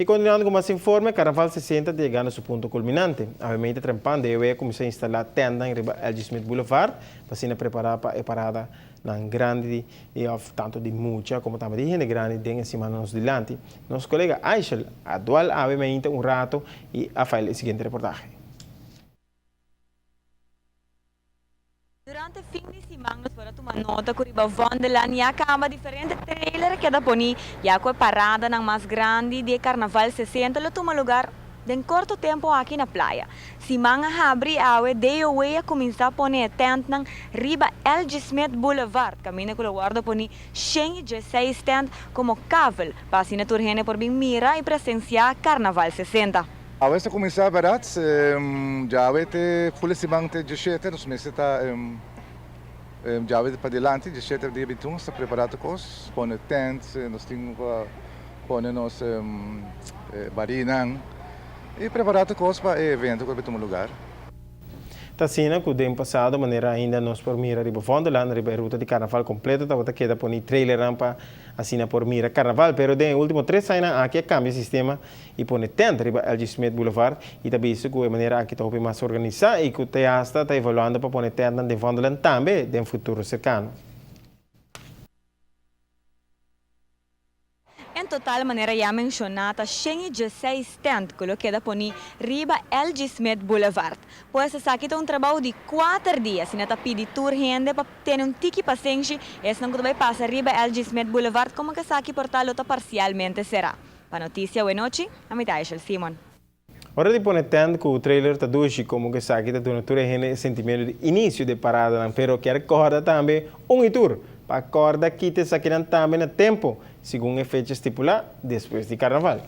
E continuando com mais informe, Carnaval 60 está chegando a seu ponto culminante. Obviamente, trampando, eu ia começar a instalar tenda em LG Smith Boulevard, para se preparar para a parada na grande, tanto de muita como também de gente grande, de semana nos dilante. Nosso colega Aishel, atual, obviamente, rato e a fazer o seguinte reportagem. Durante fim de semana, nós fomos tomar nota que o Vondeland e acaba diferente trailer que da poni e a parada na mais grande de Carnaval 60 lo toma lugar em curto tempo aqui na praia. Se manga abre awe de eu ia começar a pôr tent na riba LG Smith Boulevard, caminho que o guarda poni 116 tent como cavel para assim turhene por bem mira e presenciar Carnaval 60. A vez começar barato, já vai ter full semana de chete, nos meses tá já vai para delante, de chete de bitum, está preparado coisas, põe tent, nós temos põe nos barinang e preparado coisas para evento que vai tomar lugar. Tassina, que o ano passado, maneira ainda nós por mira riba Vondeland, riba ruta de Carnaval completa, estava queda por trailer rampa assim por mira Carnaval, pero de último 3 anos aqui cambia o sistema e põe tent riba LG Smith Boulevard e também isso que a maneira aqui está mais organizada e que o teatro está evaluando para pôr tent de Vondeland também em futuro cercano. Em total, maneira já mencionada, 116 tent colocadas por riba LG Smith Boulevard. Pois essa aqui é um trabalho de 4 dias. Se não pedi tour gente para ter um tiki paciente, esse não vai passar riba LG Smith Boulevard, como que essa aqui portal parcialmente será. Para notícia, boa noite, a minha é Simon. Ora di pone tent que o trailer está doce como que sabe que tem tudo gente sentimento de início de parada, pero que recorda também tour para acordar que te saquean também no tempo, segundo a fecha estipulada depois de Carnaval.